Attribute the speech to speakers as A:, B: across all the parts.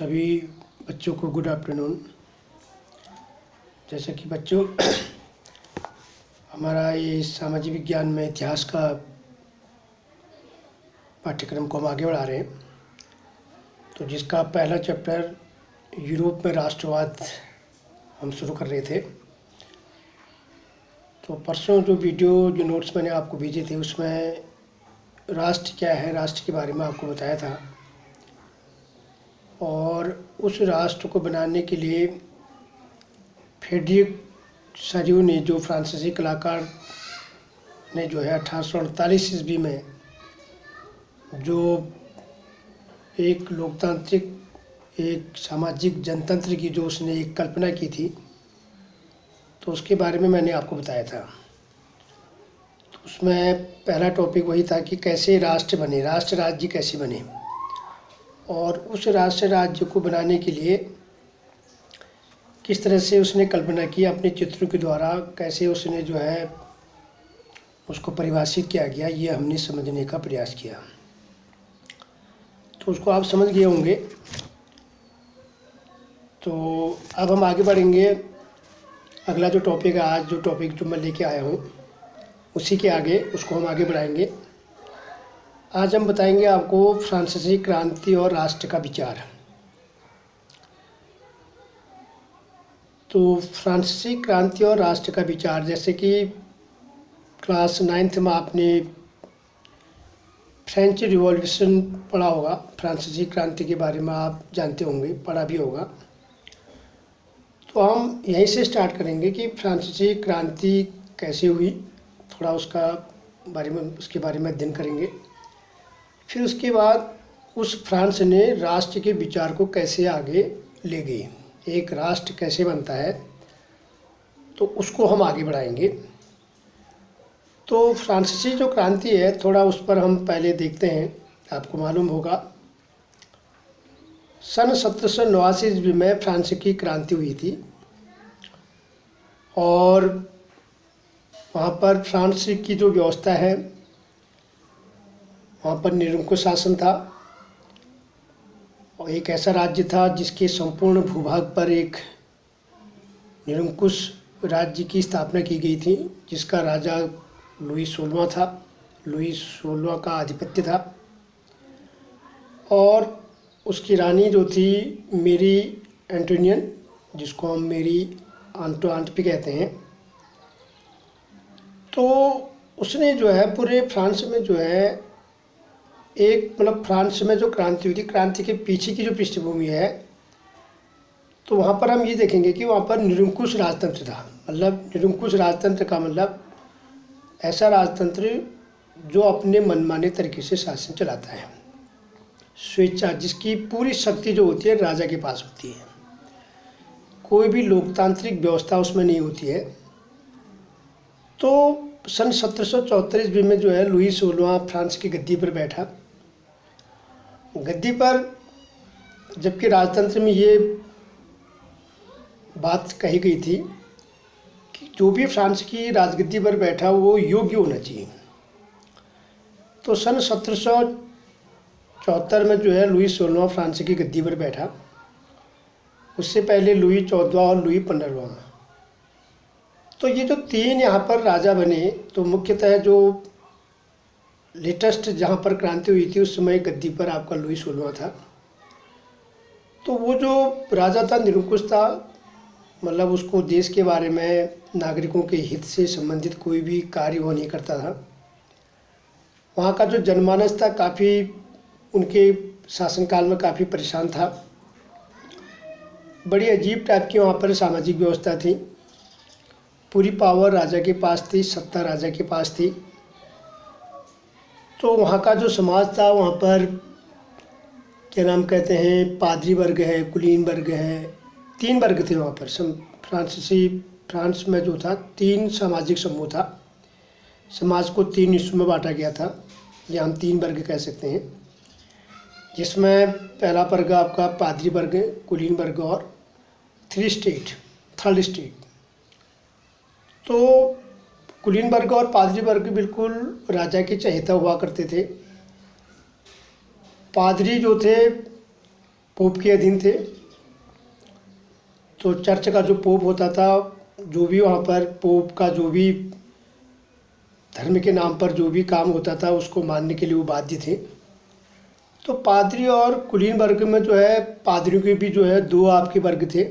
A: सभी बच्चों को गुड आफ्टरनून। जैसे कि बच्चों हमारा ये सामाजिक विज्ञान में इतिहास का पाठ्यक्रम को हम आगे बढ़ा रहे हैं। तो जिसका पहला चैप्टर यूरोप में राष्ट्रवाद हम शुरू कर रहे थे। तो परसों जो नोट्स मैंने आपको भेजे थे उसमें राष्ट्र क्या है, राष्ट्र के बारे में आपको बताया था। और उस राष्ट्र को बनाने के लिए फ्रेडरिक सजू ने, जो फ्रांसीसी कलाकार ने जो है 1848 ईस्वी में जो एक लोकतांत्रिक, एक सामाजिक जनतंत्र की जो उसने एक कल्पना की थी, तो उसके बारे में मैंने आपको बताया था। तो उसमें पहला टॉपिक वही था कि कैसे राष्ट्र बने, राष्ट्र राज्य कैसे बने, और उस राष्ट्र राज्य को बनाने के लिए किस तरह से उसने कल्पना की अपने चित्रों के द्वारा, कैसे उसने जो है उसको परिभाषित किया गया, ये हमने समझने का प्रयास किया। तो उसको आप समझ गए होंगे। तो अब हम आगे बढ़ेंगे। अगला जो टॉपिक है, आज जो टॉपिक जो मैं लेके आया हूँ उसी के आगे उसको हम आगे बढ़ाएंगे। आज हम बताएंगे आपको फ्रांसीसी क्रांति और राष्ट्र का विचार। तो फ्रांसीसी क्रांति और राष्ट्र का विचार, जैसे कि क्लास 9th में आपने फ्रेंच रिवॉल्यूशन पढ़ा होगा, फ्रांसीसी क्रांति के बारे में आप जानते होंगे, पढ़ा भी होगा। तो हम यहीं से स्टार्ट करेंगे कि फ्रांसीसी क्रांति कैसे हुई, थोड़ा उसके बारे में अध्ययन करेंगे। फिर उसके बाद उस फ्रांस ने राष्ट्र के विचार को कैसे आगे ले गई, एक राष्ट्र कैसे बनता है, तो उसको हम आगे बढ़ाएंगे। तो फ्रांसीसी जो क्रांति है, थोड़ा उस पर हम पहले देखते हैं। आपको मालूम होगा सन 1789 ईस्वी में फ्रांस की क्रांति हुई थी, और वहाँ पर फ्रांस की जो व्यवस्था है, वहाँ पर निरंकुश शासन था, और एक ऐसा राज्य था जिसके संपूर्ण भूभाग पर एक निरंकुश राज्य की स्थापना की गई थी, जिसका राजा लुई 16वां था। लुई 16वां का आधिपत्य था, और उसकी रानी जो थी मेरी एंटोनियन, जिसको हम मेरी आंट भी कहते हैं। तो उसने जो है पूरे फ्रांस में जो है एक, मतलब फ्रांस में जो क्रांति हुई थी, क्रांति के पीछे की जो पृष्ठभूमि है, तो वहाँ पर हम ये देखेंगे कि वहाँ पर निरंकुश राजतंत्र था। मतलब निरंकुश राजतंत्र का मतलब ऐसा राजतंत्र जो अपने मनमाने तरीके से शासन चलाता है, स्वेच्छा, जिसकी पूरी शक्ति जो होती है राजा के पास होती है, कोई भी लोकतांत्रिक व्यवस्था उसमें नहीं होती है। तो सन 1774 ईस्वी में जो है लुई 16वां फ्रांस की गद्दी पर बैठा। गद्दी पर, जबकि राजतंत्र में ये बात कही गई थी कि जो भी फ्रांस की राजगद्दी पर बैठा वो योग्य होना चाहिए। तो सन 1774 में जो है लुई 16वां फ्रांस की गद्दी पर बैठा। उससे पहले लुई 14वां और लुई 15वां। तो ये जो तीन यहाँ पर राजा बने, तो मुख्यतः जो लेटेस्ट जहाँ पर क्रांति हुई थी उस समय गद्दी पर आपका लुई 16वां था। तो वो जो राजा था निरंकुश था, मतलब उसको देश के बारे में, नागरिकों के हित से संबंधित कोई भी कार्य वो नहीं करता था। वहाँ का जो जनमानस था काफ़ी, उनके शासनकाल में काफ़ी परेशान था। बड़ी अजीब टाइप की वहाँ पर सामाजिक व्यवस्था थी। पूरी पावर राजा के पास थी, सत्ता राजा के पास थी। तो वहाँ का जो समाज था, वहाँ पर क्या नाम कहते हैं, पादरी वर्ग है, कुलीन वर्ग है, 3 वर्ग थे वहाँ पर। फ्रांस में जो था 3 सामाजिक समूह था। समाज को 3 हिस्सों में बांटा गया था, या हम 3 वर्ग कह सकते हैं, जिसमें पहला वर्ग आपका पादरी वर्ग, कुलीन वर्ग और थर्ड स्टेट। तो कुलीन वर्ग और पादरी वर्ग बिल्कुल राजा के चहेता हुआ करते थे। पादरी जो थे पोप के अधीन थे। तो चर्च का जो पोप होता था, जो भी वहाँ पर पोप का जो भी धर्म के नाम पर जो भी काम होता था उसको मानने के लिए वो बाध्य थे। तो पादरी और कुलीन वर्ग में जो है, पादरियों के भी जो है दो आपके वर्ग थे।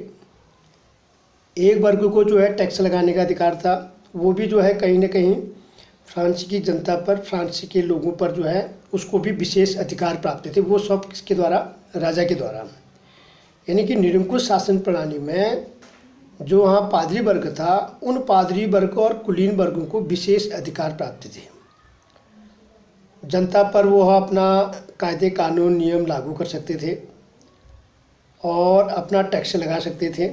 A: एक वर्ग को जो है टैक्स लगाने का अधिकार था, वो भी जो है कहीं ना कहीं फ्रांस की जनता पर, फ्रांस के लोगों पर जो है उसको भी विशेष अधिकार प्राप्त थे। वो सब किसके द्वारा? राजा के द्वारा। यानी कि निरंकुश शासन प्रणाली में जो वहाँ पादरी वर्ग था, उन पादरी वर्ग और कुलीन वर्गों को विशेष अधिकार प्राप्त थे। जनता पर वो अपना कायदे कानून नियम लागू कर सकते थे और अपना टैक्स लगा सकते थे।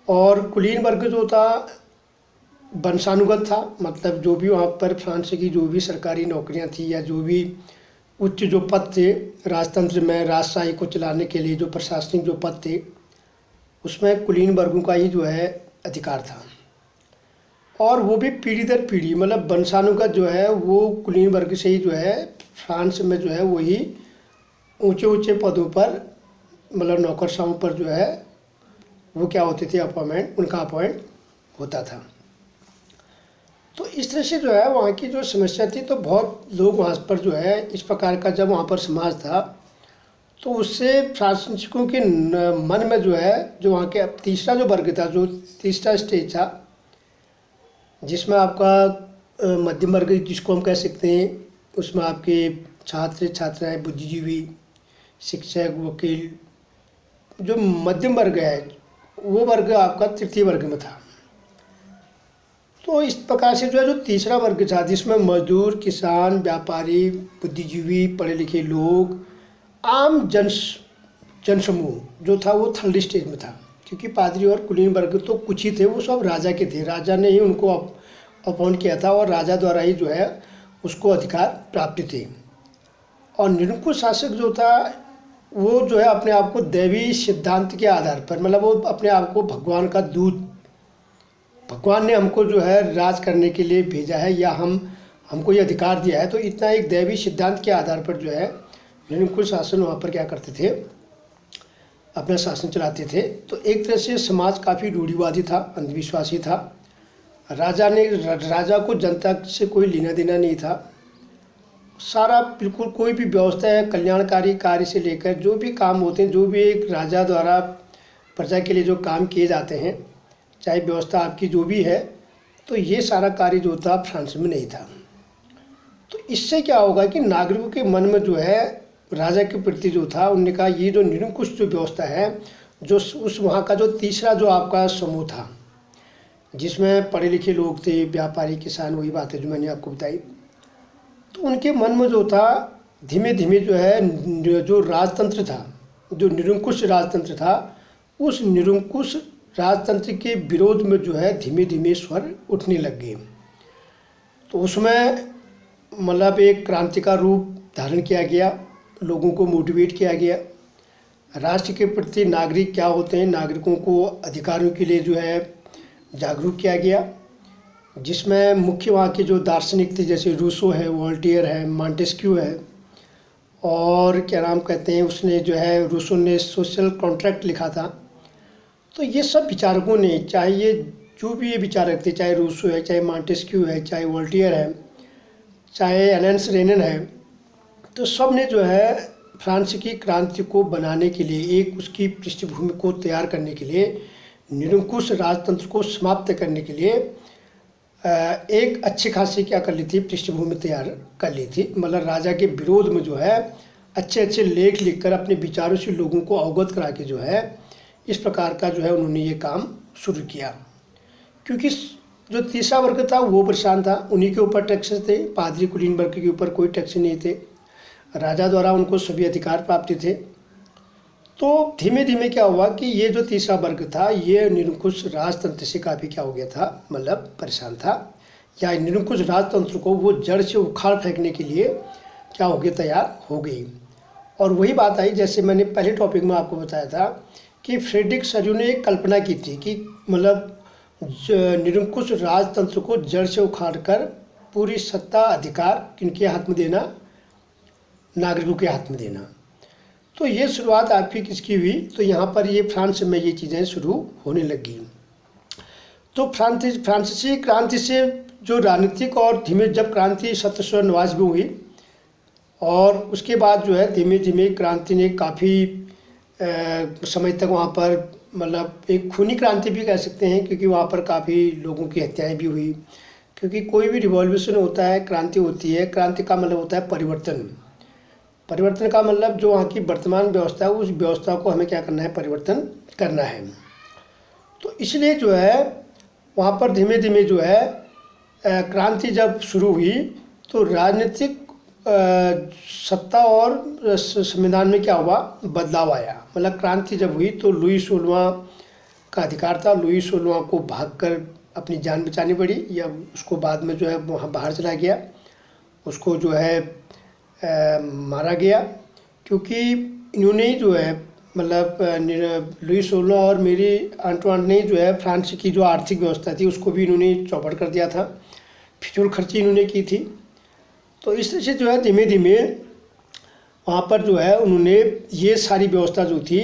A: और कुलीन वर्ग जो था वंशानुगत था, मतलब जो भी वहाँ पर फ्रांस की जो भी सरकारी नौकरियाँ थी या जो भी उच्च जो पद थे राजतंत्र में, राजशाही को चलाने के लिए जो प्रशासनिक जो पद थे, उसमें कुलीन वर्गों का ही जो है अधिकार था। और वो भी पीढ़ी दर पीढ़ी, मतलब वंशानुगत जो है वो कुलीन वर्ग से ही जो है फ्रांस में जो है वही ऊंचे ऊंचे पदों पर, मतलब नौकरशाहों पर जो है वो क्या होते थे, अपॉइंटमेंट, उनका अपॉइंट होता था। तो इस तरह से जो है वहाँ की जो समस्या थी, तो बहुत लोग वहाँ पर जो है इस प्रकार का जब वहाँ पर समाज था, तो उससे फ्रांसीसियों के मन में जो है, जो वहाँ के तीसरा जो वर्ग था, जो तीसरा स्टेज था, जिसमें आपका मध्यम वर्ग जिसको हम कह सकते हैं, उसमें आपके छात्र छात्राएं, बुद्धिजीवी, शिक्षक, वकील, जो मध्यम वर्ग है वो वर्ग आपका तृतीय वर्ग में था। तो इस प्रकार से जो है जो तीसरा वर्ग था, जिसमें मजदूर, किसान, व्यापारी, बुद्धिजीवी, पढ़े लिखे लोग, आम जनसमूह जो था वो थर्ड स्टेज में था। क्योंकि पादरी और कुलीन वर्ग तो कुछ ही थे, वो सब राजा के थे, राजा ने ही उनको अपॉइंट किया था और राजा द्वारा ही जो है उसको अधिकार प्राप्त थे। और निरंकुश शासक जो था वो जो है अपने आप को दैवी सिद्धांत के आधार पर, मतलब वो अपने आप को भगवान का दूत, भगवान ने हमको जो है राज करने के लिए भेजा है या हमको ये अधिकार दिया है, तो इतना एक दैवी सिद्धांत के आधार पर जो है निरंकुश शासन वहाँ पर क्या करते थे, अपना शासन चलाते थे। तो एक तरह से समाज काफ़ी रूढ़िवादी था, अंधविश्वासी था। राजा को जनता से कोई लेना देना नहीं था। सारा बिल्कुल कोई भी व्यवस्था है, कल्याणकारी कार्य से लेकर जो भी काम होते हैं, जो भी एक राजा द्वारा प्रजा के लिए जो काम किए जाते हैं, चाहे व्यवस्था आपकी जो भी है, तो ये सारा कार्य जो था फ्रांस में नहीं था। तो इससे क्या होगा कि नागरिकों के मन में जो है राजा के प्रति जो था, उन्होंने कहा ये जो निरंकुश जो व्यवस्था है, जो उस वहाँ का जो तीसरा जो आपका समूह था, जिसमें पढ़े लिखे लोग थे, व्यापारी, किसान, वही बात है जो मैंने आपको बताई, तो उनके मन में जो था धीमे धीमे जो है जो राजतंत्र था, जो निरंकुश राजतंत्र था, उस निरंकुश राजतंत्र के विरोध में जो है धीमे धीमे स्वर उठने लग गए। तो उसमें मतलब एक क्रांति का रूप धारण किया गया, लोगों को मोटिवेट किया गया, राष्ट्र के प्रति नागरिक क्या होते हैं, नागरिकों को अधिकारों के लिए जो है जागरूक किया गया, जिसमें मुख्य वहाँ के जो दार्शनिक थे, जैसे रूसो है, वॉल्टेयर है, मॉन्टेस्क्यू है, और क्या नाम कहते हैं, उसने जो है रूसो ने सोशल कॉन्ट्रैक्ट लिखा था। तो ये सब विचारकों ने, चाहे ये जो भी ये विचारक थे, चाहे रूसो है, चाहे मॉन्टेस्क्यू है, चाहे वॉल्टेयर है, चाहे एलेंस रेनन है, तो सब ने जो है फ्रांस की क्रांति को बनाने के लिए, एक उसकी पृष्ठभूमि को तैयार करने के लिए, निरंकुश राजतंत्र को समाप्त करने के लिए एक अच्छी खासी क्या कर ली थी, पृष्ठभूमि तैयार कर ली थी। मतलब राजा के विरोध में जो है अच्छे अच्छे लेख लिखकर अपने विचारों से लोगों को अवगत करा के जो है इस प्रकार का जो है उन्होंने ये काम शुरू किया। क्योंकि जो तीसरा वर्ग था वो परेशान था, उन्हीं के ऊपर टैक्स थे, पादरी कुलीन वर्ग के ऊपर कोई टैक्स नहीं थे, राजा द्वारा उनको सभी अधिकार प्राप्त थे। तो धीमे धीमे क्या हुआ कि ये जो तीसरा वर्ग था ये निरंकुश राजतंत्र से काफ़ी क्या हो गया था, मतलब परेशान था, या निरंकुश राजतंत्र को वो जड़ से उखाड़ फेंकने के लिए क्या हो गया, तैयार हो गई। और वही बात आई, जैसे मैंने पहले टॉपिक में आपको बताया था कि फ्रेडरिक सजू ने एक कल्पना की थी कि मतलब निरंकुश राजतंत्र को जड़ से उखाड़कर पूरी सत्ता अधिकार किनके हाथ में देना, नागरिकों के हाथ में देना। तो ये शुरुआत आपकी किसकी हुई, तो यहाँ पर ये फ्रांस में ये चीज़ें शुरू होने लगी। तो फ्रांसीसी क्रांति से जो राजनीतिक और धीमे जब क्रांति 1789 में हुई और उसके बाद जो है धीमे धीमे क्रांति ने काफ़ी समय तक वहाँ पर मतलब एक खूनी क्रांति भी कह सकते हैं, क्योंकि वहाँ पर काफ़ी लोगों की हत्याएं भी हुई। क्योंकि कोई भी रिवॉल्यूशन होता है, क्रांति होती है, क्रांति का मतलब होता है परिवर्तन। परिवर्तन का मतलब जो वहाँ की वर्तमान व्यवस्था है उस व्यवस्था को हमें क्या करना है, परिवर्तन करना है। तो इसलिए जो है वहाँ पर धीमे धीमे जो है क्रांति जब शुरू हुई तो राजनीतिक सत्ता और संविधान में क्या हुआ, बदलाव आया। मतलब क्रांति जब हुई तो लुई 16वां का अधिकार था, लुई 16वां को भागकर अपनी जान बचानी पड़ी, या उसको बाद में जो है वहाँ बाहर चला गया, उसको जो है मारा गया। क्योंकि इन्होंने ही जो है मतलब लुई 16 और मेरी अंटवान ने जो है फ्रांस की जो आर्थिक व्यवस्था थी उसको भी इन्होंने चौपट कर दिया था, फिजूल खर्ची इन्होंने की थी। तो इस तरह से जो है धीमे धीमे वहाँ पर जो है उन्होंने ये सारी व्यवस्था जो थी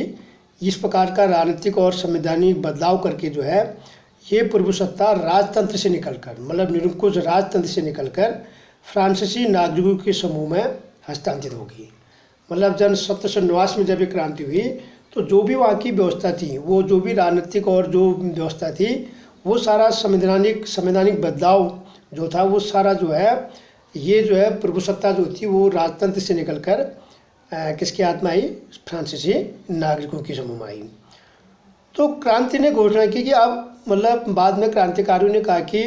A: इस प्रकार का राजनीतिक और संवैधानिक बदलाव करके जो है ये प्रभुसत्ता राजतंत्र से निकलकर मतलब निरंकुश राजतंत्र से निकलकर फ्रांसीसी नागरिकों के समूह में हस्तांतरित होगी। मतलब जन 1789 में जब ये क्रांति हुई तो जो भी वहाँ की व्यवस्था थी, वो जो भी राजनीतिक और जो व्यवस्था थी, वो सारा संवैधानिक बदलाव जो था वो सारा जो है ये जो है प्रभुसत्ता जो थी वो राजतंत्र से निकलकर किसके हाथ में आई, फ्रांसीसी नागरिकों के समूह में आई। तो क्रांति ने घोषणा की कि अब मतलब बाद में क्रांतिकारियों ने कहा कि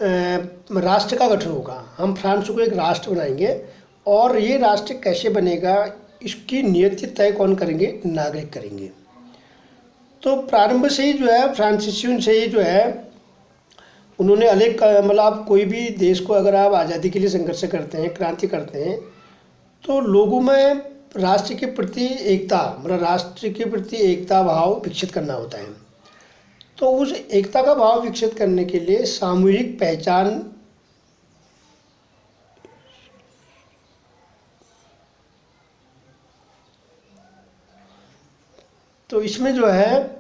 A: राष्ट्र का गठन होगा, हम फ्रांस को एक राष्ट्र बनाएंगे, और ये राष्ट्र कैसे बनेगा इसकी नियति तय कौन करेंगे, नागरिक करेंगे। तो प्रारंभ से ही जो है फ्रांसीसियों से ही जो है उन्होंने अनेक मतलब आप कोई भी देश को अगर आप आज़ादी के लिए संघर्ष करते हैं, क्रांति करते हैं, तो लोगों में राष्ट्र के प्रति एकता मतलब राष्ट्र के प्रति एकता भाव विकसित करना होता है। तो उस एकता का भाव विकसित करने के लिए सामूहिक पहचान तो इसमें जो है